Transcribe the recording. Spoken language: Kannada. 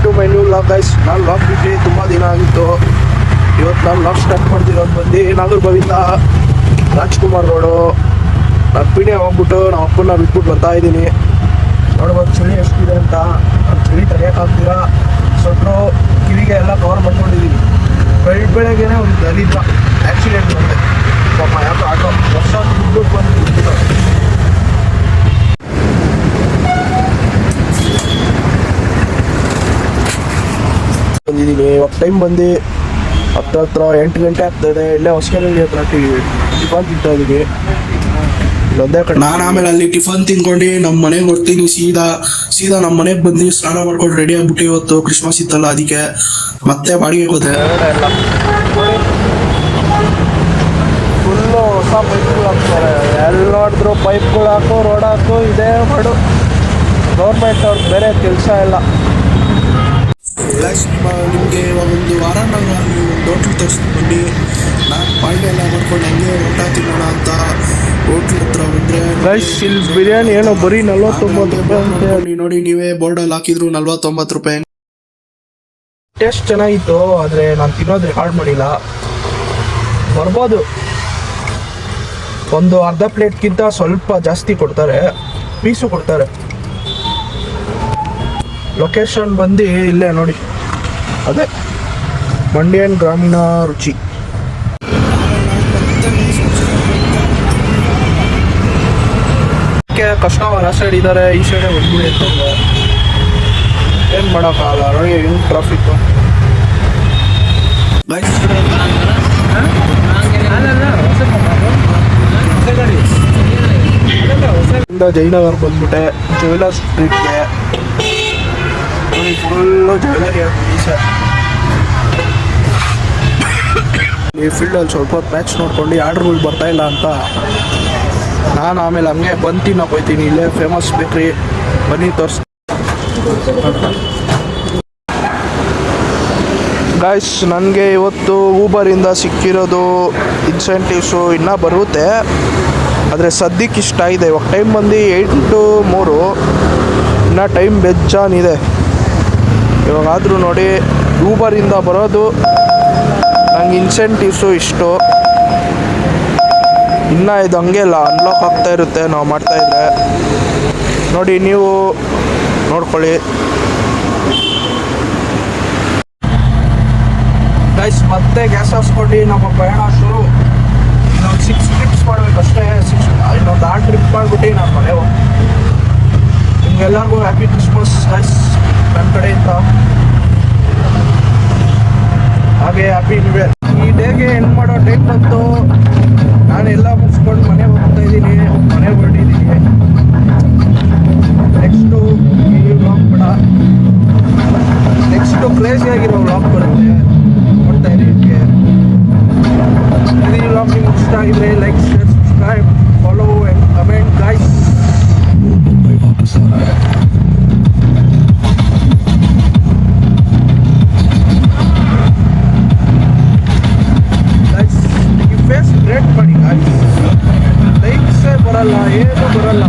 To my new vlog guys. ನಾನು ವ್ಲಾಗ್ ಬಿಟ್ಟು ತುಂಬ ದಿನ ಆಗಿತ್ತು. ಇವತ್ತು ನಾನು ವ್ಲಾಗ್ ಸ್ಟಾರ್ಟ್ ಮಾಡ್ತಿರೋದು ಬಂದು ನಾಗರಬಾವಿಯಿಂದ ರಾಜ್ಕುಮಾರ್ ರೋಡು. ನಾನು ಪಿಣೆ ಹೋಗ್ಬಿಟ್ಟು ನಮ್ಮ ಅಪ್ಪನ ಬಿಟ್ಬಿಟ್ಟು ಬರ್ತಾ ಇದ್ದೀನಿ. ನೋಡ್ಬೋದು ಚಳಿ ಎಷ್ಟಿದೆ ಅಂತ. ನಾನು ಚಳಿ ತಡೆಯೋಕ್ಕಾಗ್ತೀರ. ಸ್ವಲ್ಪ ಕಿವಿಗೆ ಎಲ್ಲ ಕವರ್ ಮಾಡ್ಕೊಂಡಿದ್ದೀನಿ. ಬೆಳಗ್ಗೆನೇ ಒಂದು ದಲಿತ ಆ್ಯಕ್ಸಿಡೆಂಟ್ ಬಂದೆ. ಪಾಪ ಯಾಕೆ ಆಟೋ ವರ್ಷ ದುಡ್ಡು ಬಂದು ಬಂದಿದ್ದೀನಿ. ಇವಾಗ ಟೈಮ್ ಬಂದು ಹತ್ರ 8 ಗಂಟೆ ಆಗ್ತಾಯಿದೆ. ಇಲ್ಲೇ ಹೊಸಕೆರೆಹಳ್ಳಿ ಹತ್ರ ಟಿಫನ್ ತಿಂತಾ ಇದ್ದೀನಿ. ಒಂದೇ ಕಡೆ ನಾನು ಆಮೇಲೆ ಅಲ್ಲಿ ಟಿಫನ್ ತಿನ್ಕೊಂಡು ನಮ್ಮ ಮನೆಗೆ ಬರ್ತೀನಿ. ಸೀದಾ ನಮ್ಮ ಮನೆಗೆ ಬಂದು ಸ್ನಾನ ಮಾಡ್ಕೊಂಡು ರೆಡಿ ಆಗ್ಬಿಟ್ಟು ಇವತ್ತು ಕ್ರಿಸ್ಮಸ್ ಇತ್ತಲ್ಲ, ಅದಕ್ಕೆ ಮತ್ತೆ ಬಾಡಿಗೆ ಹೋದೆ. ಫುಲ್ಲು ಹೊಸ ಪೈಪ್ಗಳು ಹಾಕ್ತಾರೆ. ಎಲ್ಲಿ ನೋಡಿದ್ರು ಪೈಪ್ಗಳು ಹಾಕು, ರೋಡ್ ಹಾಕು, ಇದೇ ಮಾಡು. ಗೌರ್ಮೆಂಟ್ ಅವ್ರಿಗೆ ಬೇರೆ ಕೆಲಸ ಇಲ್ಲ. ನಿಮಗೆ ಒಂದು ವಾರ ನಾವು ಒಂದು ಹೋಟ್ಲ್ ತೋರಿಸ್ಕೊಂಡು ನಾನು ಪಾಂಡೆ ಎಲ್ಲ ಮಾಡ್ಕೊಂಡು ಹಂಗೆ ಊಟ ತಿನ್ನೋಣ ಅಂತ ಹೋಟ್ಲ್ ಹತ್ರ ಬಂದರೆ ಗೈಸ್, ಇಲ್ಲಿ ಬಿರಿಯಾನಿ ಏನೋ ಬರೀ 49 ರೂಪಾಯಿ ಅಂತ ನೋಡಿ. ನೀವೇ ಬೋರ್ಡಲ್ಲಿ ಹಾಕಿದ್ರು 49 ರೂಪಾಯಿ. ಟೇಸ್ಟ್ ಚೆನ್ನಾಗಿತ್ತು, ಆದರೆ ನಾನು ತಿನ್ನೋದು ರೆಕಾರ್ಡ್ ಮಾಡಿಲ್ಲ. ಬರ್ಬೋದು, ಒಂದು ಅರ್ಧ ಪ್ಲೇಟ್ಗಿಂತ ಸ್ವಲ್ಪ ಜಾಸ್ತಿ ಕೊಡ್ತಾರೆ, ಪೀಸು ಕೊಡ್ತಾರೆ. ಲೊಕೇಶನ್ ಬಂದು ಇಲ್ಲೇ ನೋಡಿ, ಅದೇ ಮಂಡ್ಯನ್ ಗ್ರಾಮೀಣ ರುಚಿ. ಕಸ್ಟಮರ್ ಆ ಸೈಡ್ ಇದ್ದಾರೆ, ಈ ಸೈಡೇ ಬಂದ್ಬಿಡಿ ಅಂತಂದ್ರೆ ಏನು ಮಾಡೋಕ್ಕಾಗಲ್ಲ. ನೋಡಿ ಹೆಂಗೆ ಟ್ರಾಫಿಕ್. ಜಯನಗರ ಬಂದ್ಬಿಟ್ಟೆ, ಜ್ಯುವೆಲರ್ಸ್ ಸ್ಟ್ರೀಟ್ಗೆ. ಫುಲ್ಲು ಜ್ಯುವೆಲರಿ ಈ ಫೀಲ್ಡಲ್ಲಿ ಸ್ವಲ್ಪ ಹೊತ್ತು ಮ್ಯಾಚ್ ನೋಡ್ಕೊಂಡು ಆರ್ಡ್ರ್ಗಳು ಬರ್ತಾಯಿಲ್ಲ ಅಂತ ನಾನು ಆಮೇಲೆ ಹಂಗೆ ಬಂದು ತಿನ್ನೋಕೆ ಹೋಗ್ತೀನಿ. ಇಲ್ಲೇ ಫೇಮಸ್ ಬೇಕ್ರಿ, ಬನ್ನಿ ತೋರಿಸ್. ಗಾಯ್ಸ್, ನನಗೆ ಇವತ್ತು ಊಬರಿಂದ ಸಿಕ್ಕಿರೋದು ಇನ್ಸೆಂಟಿವ್ಸು ಇನ್ನೂ ಬರುತ್ತೆ, ಆದರೆ ಸದ್ಯಕ್ಕೆ ಇಷ್ಟ ಇದೆ. ಇವಾಗ ಟೈಮ್ ಬಂದು 8 to 3, ಇನ್ನೂ ಟೈಮ್ ಬೆಜ್ಜಾನಿದೆ. ಇವಾಗಾದರೂ ನೋಡಿ, ಊಬರಿಂದ ಬರೋದು ನಂಗೆ ಇನ್ಸೆಂಟಿವ್ಸು ಇಷ್ಟು. ಇನ್ನೂ ಇದು ಹಂಗೆ ಇಲ್ಲ, ಅನ್ಲಾಕ್ ಆಗ್ತಾ ಇರುತ್ತೆ ನಾವು ಮಾಡ್ತಾಯಿದ್ರೆ. ನೋಡಿ, ನೀವು ನೋಡ್ಕೊಳ್ಳಿ ಗೈಸ್. ಮತ್ತೆ ಗ್ಯಾಸ್ ಹಾಕ್ಸ್ಕೊಂಡು ನಮ್ಮ ಪ್ರಯಾಣ ಶುರು. ಇನ್ನೊಂದು 6 ಟ್ರಿಪ್ಸ್ ಮಾಡಬೇಕಷ್ಟೇ. ಇನ್ನೊಂದು 6 ಟ್ರಿಪ್ ಮಾಡಿಬಿಟ್ಟು ನಾನು ಮನೆ ಹೋಗ್ತೀನಿ. ನಿಮ್ಗೆಲ್ಲರಿಗೂ ಹ್ಯಾಪಿ ಕ್ರಿಸ್ಮಸ್ ಗೈಸ್ ನನ್ನ ಕಡೆಯಿಂದ, ಹಾಗೆ ಹ್ಯಾಪಿ ನ್ಯೂ ಇಯರ್. ಈ ಡೇಗೆ ಎಂಡ್ ಮಾಡೋ ಟೈಮ್ ಬಂತು. ನಾನೆಲ್ಲ ಮುಗಿಸ್ಕೊಂಡು ಮನೆಗೆ ಹೋಗ್ತಾ ಇದ್ದೀನಿ, ಮನೆಗೆ ಹೊರಟಿದ್ದೀನಿ. ನೆಕ್ಸ್ಟು ಈ ವ್ಲಾಗ್ ಬೇಡ, ನೆಕ್ಸ್ಟು ಕ್ರೇಜಿಯಾಗಿರೋ ವ್ಲಾಗ್ ಬರುತ್ತೆ, ನೋಡ್ತಾ ಇದ್ದೀನಿ. ಈ ವ್ಲಾಗ್ ನಿಮ್ಗೆ ಇಷ್ಟ ಆಗಿದ್ರೆ like, share, subscribe, follow and comment guys. Face rate ಮಾಡಿ ಲೈಕ್ಸೇ ಬರಲ್ಲ, ಏನು ಬರಲ್ಲ.